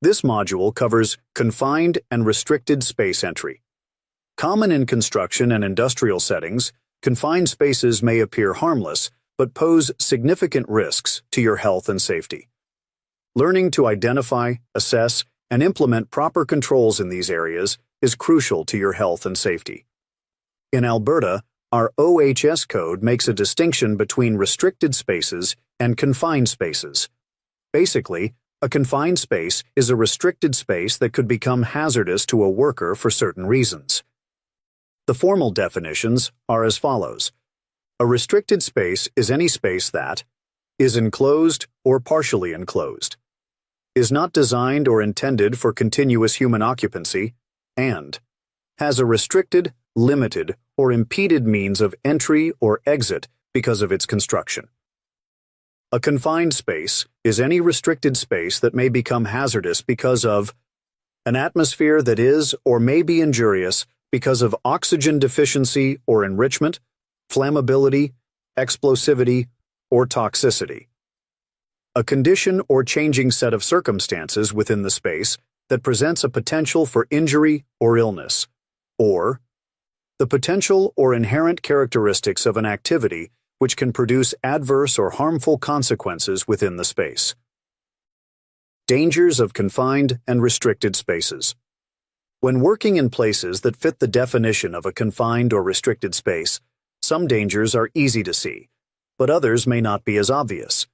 This module covers confined and restricted space entry. Common in construction and industrial settings, confined spaces may appear harmless, but pose significant risks to your health and safety. Learning to identify, assess, and implement proper controls in these areas is crucial to your health and safety. In Alberta, our OHS code makes a distinction between restricted spaces and confined spaces. Basically, a confined space is a restricted space that could become hazardous to a worker for certain reasons. The formal definitions are as follows. A restricted space is any space that is enclosed or partially enclosed, is not designed or intended for continuous human occupancy, and has a restricted, limited, or impeded means of entry or exit because of its construction. A confined space is any restricted space that may become hazardous because of an atmosphere that is or may be injurious because of oxygen deficiency or enrichment, flammability, explosivity, or toxicity. A condition or changing set of circumstances within the space that presents a potential for injury or illness, or the potential or inherent characteristics of an activity which can produce adverse or harmful consequences within the space. Dangers of confined and restricted spaces. When working in places that fit the definition of a confined or restricted space, some dangers are easy to see, but others may not be as obvious.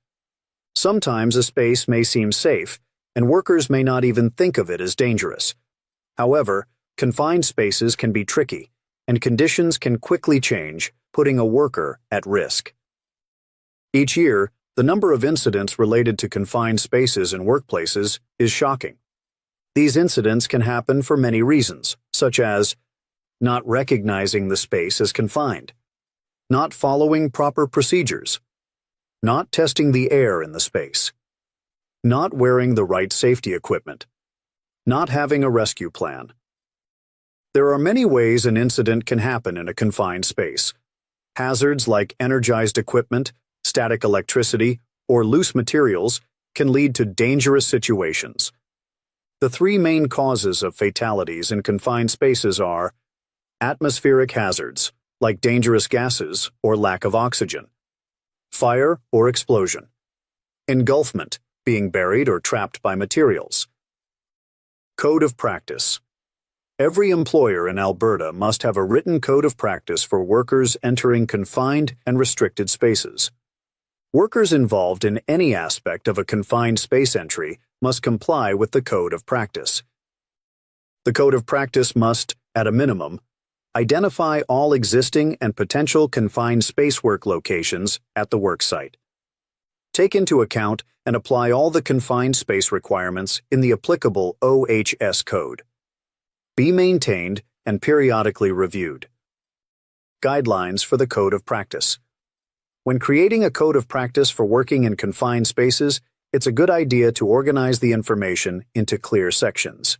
Sometimes a space may seem safe, and workers may not even think of it as dangerous. However, confined spaces can be tricky, and conditions can quickly change, putting a worker at risk. Each year, the number of incidents related to confined spaces in workplaces is shocking. These incidents can happen for many reasons, such as not recognizing the space as confined, not following proper procedures, not testing the air in the space, not wearing the right safety equipment, not having a rescue plan. There are many ways an incident can happen in a confined space. Hazards like energized equipment, static electricity, or loose materials can lead to dangerous situations. The three main causes of fatalities in confined spaces are atmospheric hazards, like dangerous gases or lack of oxygen, fire or explosion, engulfment, being buried or trapped by materials. Code of practice. Every employer in Alberta must have a written code of practice for workers entering confined and restricted spaces. Workers involved in any aspect of a confined space entry must comply with the code of practice. The code of practice must, at a minimum, identify all existing and potential confined space work locations at the worksite. Take into account and apply all the confined space requirements in the applicable OHS code. Be maintained and periodically reviewed. Guidelines for the code of practice. When creating a code of practice for working in confined spaces, it's a good idea to organize the information into clear sections.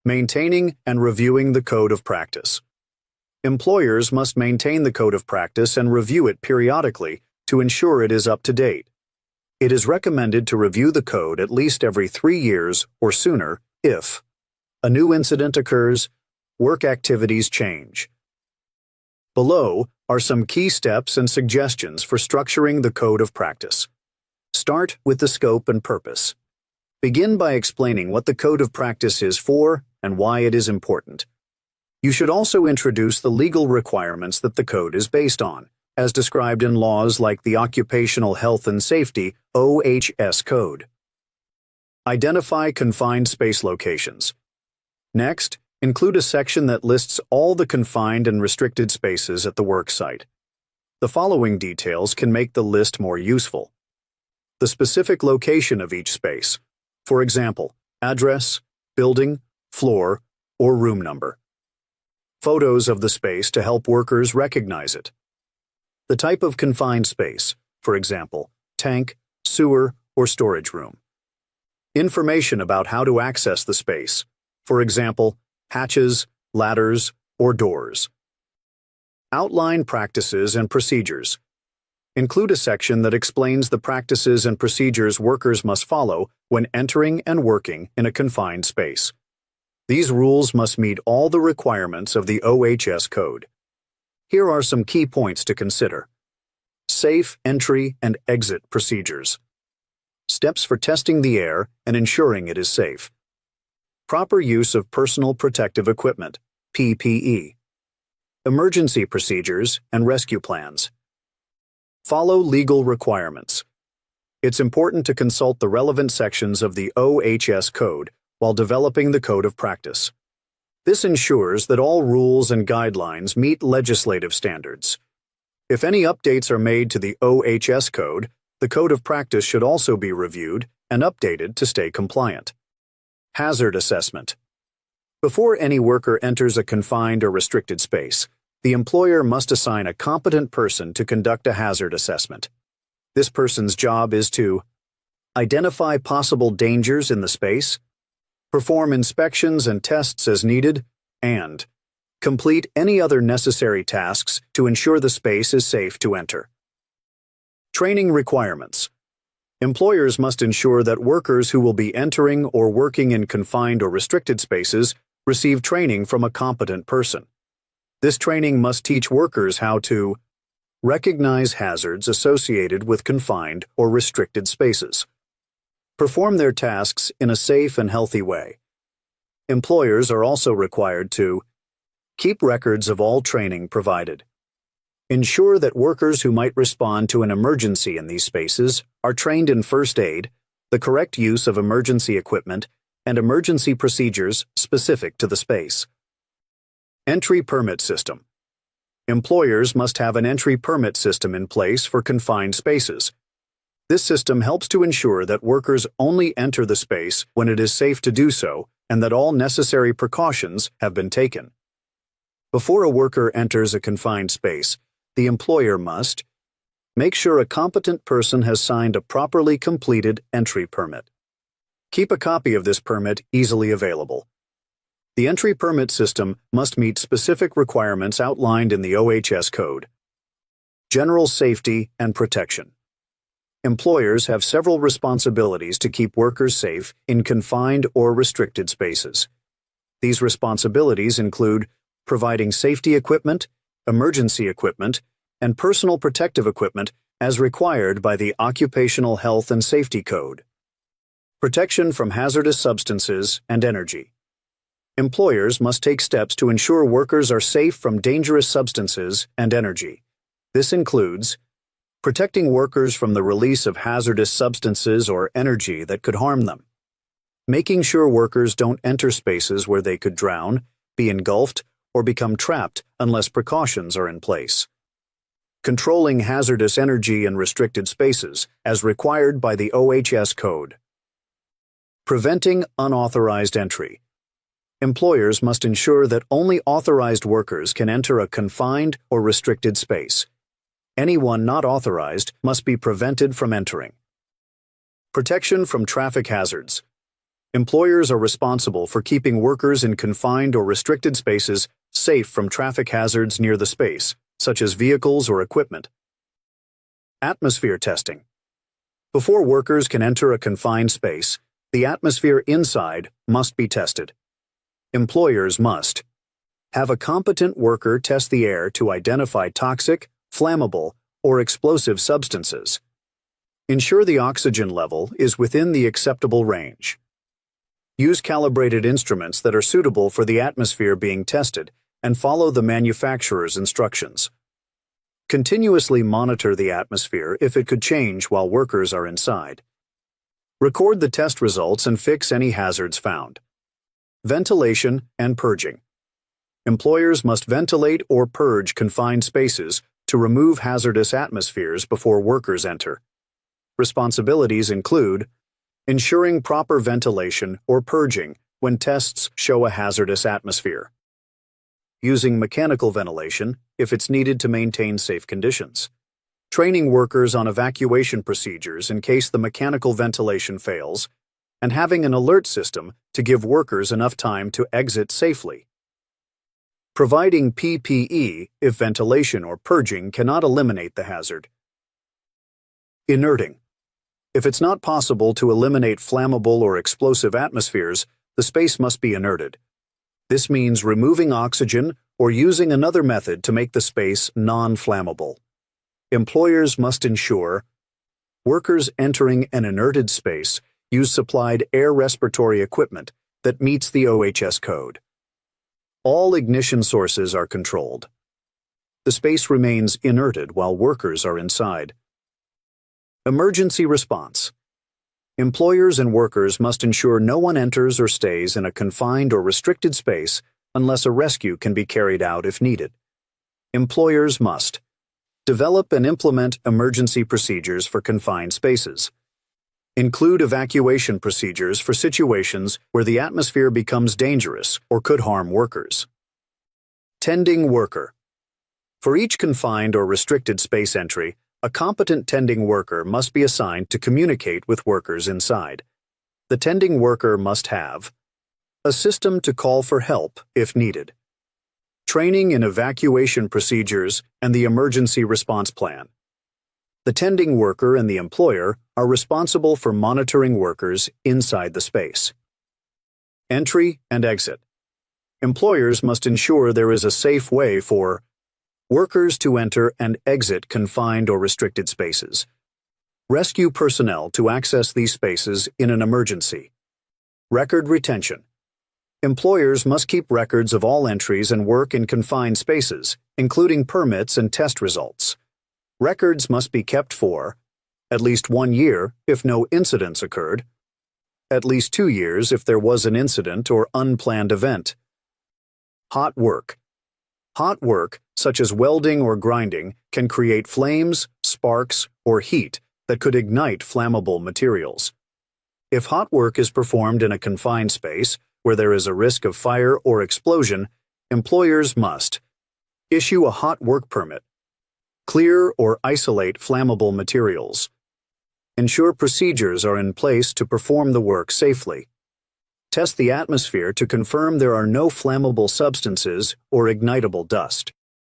Maintaining and reviewing the code of practice. Employers must maintain the code of practice and review it periodically to ensure it is up to date. It is recommended to review the code at least every 3 years or sooner if a new incident occurs, work activities change. Below are some key steps and suggestions for structuring the code of practice. Start with the scope and purpose. Begin by explaining what the code of practice is for and why it is important. You should also introduce the legal requirements that the code is based on, as described in laws like the Occupational Health and Safety OHS Code. Identify confined space locations. Next, include a section that lists all the confined and restricted spaces at the worksite. The following details can make the list more useful. The specific location of each space, for example, address, building, floor, or room number. Photos of the space to help workers recognize it. The type of confined space, for example, tank, sewer, or storage room. Information about how to access the space, for example, hatches, ladders, or doors. Outline practices and procedures. include a section that explains the practices and procedures workers must follow when entering and working in a confined space. These rules must meet all the requirements of the OHS code. Here are some key points to consider. Safe entry and exit procedures. Steps for testing the air and ensuring it is safe. Proper use of personal protective equipment, PPE. Emergency procedures and rescue plans. Follow legal requirements. It's important to consult the relevant sections of the OHS code while developing the code of practice. This ensures that all rules and guidelines meet legislative standards. If any updates are made to the OHS code, the code of practice should also be reviewed and updated to stay compliant. Hazard assessment. Before any worker enters a confined or restricted space, the employer must assign a competent person to conduct a hazard assessment. This person's job is to identify possible dangers in the space, perform inspections and tests as needed, and complete any other necessary tasks to ensure the space is safe to enter. Training requirements. Employers must ensure that workers who will be entering or working in confined or restricted spaces receive training from a competent person. This training must teach workers how to recognize hazards associated with confined or restricted spaces, perform their tasks in a safe and healthy way. Employers are also required to keep records of all training provided, ensure that workers who might respond to an emergency in these spaces are trained in first aid, the correct use of emergency equipment, and emergency procedures specific to the space. Entry permit system. Employers must have an entry permit system in place for confined spaces. This system helps to ensure that workers only enter the space when it is safe to do so and that all necessary precautions have been taken. Before a worker enters a confined space, the employer must make sure a competent person has signed a properly completed entry permit. Keep a copy of this permit easily available. The entry permit system must meet specific requirements outlined in the OHS code. General safety and protection. Employers have several responsibilities to keep workers safe in confined or restricted spaces. These responsibilities include providing safety equipment, emergency equipment, and personal protective equipment as required by the Occupational Health and Safety Code. Protection from hazardous substances and energy. Employers must take steps to ensure workers are safe from dangerous substances and energy. This includes protecting workers from the release of hazardous substances or energy that could harm them, making sure workers don't enter spaces where they could drown, be engulfed, or become trapped unless precautions are in place, controlling hazardous energy in restricted spaces as required by the OHS code, preventing unauthorized entry. Employers must ensure that only authorized workers can enter a confined or restricted space. Anyone not authorized must be prevented from entering. Protection from traffic hazards. Employers are responsible for keeping workers in confined or restricted spaces safe from traffic hazards near the space, such as vehicles or equipment. Atmosphere testing. Before workers can enter a confined space, the atmosphere inside must be tested. Employers must have a competent worker test the air to identify toxic, flammable, or explosive substances. Ensure the oxygen level is within the acceptable range. Use calibrated instruments that are suitable for the atmosphere being tested and follow the manufacturer's instructions. Continuously monitor the atmosphere if it could change while workers are inside. Record the test results and fix any hazards found. Ventilation and purging. Employers must ventilate or purge confined spaces to remove hazardous atmospheres before workers enter. Responsibilities include ensuring proper ventilation or purging when tests show a hazardous atmosphere, using mechanical ventilation if it's needed to maintain safe conditions, training workers on evacuation procedures in case the mechanical ventilation fails, and having an alert system to give workers enough time to exit safely. Providing PPE if ventilation or purging cannot eliminate the hazard. Inerting. If it's not possible to eliminate flammable or explosive atmospheres, the space must be inerted. This means removing oxygen or using another method to make the space non-flammable. Employers must ensure workers entering an inerted space use supplied air respiratory equipment that meets the OHS code. All ignition sources are controlled. The space remains inerted while workers are inside. Emergency response. Employers and workers must ensure no one enters or stays in a confined or restricted space unless a rescue can be carried out if needed. Employers must develop and implement emergency procedures for confined spaces. Include evacuation procedures for situations where the atmosphere becomes dangerous or could harm workers. Tending worker. For each confined or restricted space entry, a competent tending worker must be assigned to communicate with workers inside. The tending worker must have a system to call for help if needed, training in evacuation procedures and the emergency response plan. The tending worker and the employer are responsible for monitoring workers inside the space. Entry and exit. Employers must ensure there is a safe way for workers to enter and exit confined or restricted spaces. Rescue personnel to access these spaces in an emergency. Record retention. Employers must keep records of all entries and work in confined spaces, including permits and test results. Records must be kept for at least 1 year if no incidents occurred, at least 2 years if there was an incident or unplanned event. Hot work. Hot work, such as welding or grinding, can create flames, sparks, or heat that could ignite flammable materials. If hot work is performed in a confined space where there is a risk of fire or explosion, employers must issue a hot work permit, clear or isolate flammable materials, ensure procedures are in place to perform the work safely, test the atmosphere to confirm there are no flammable substances or ignitable dust.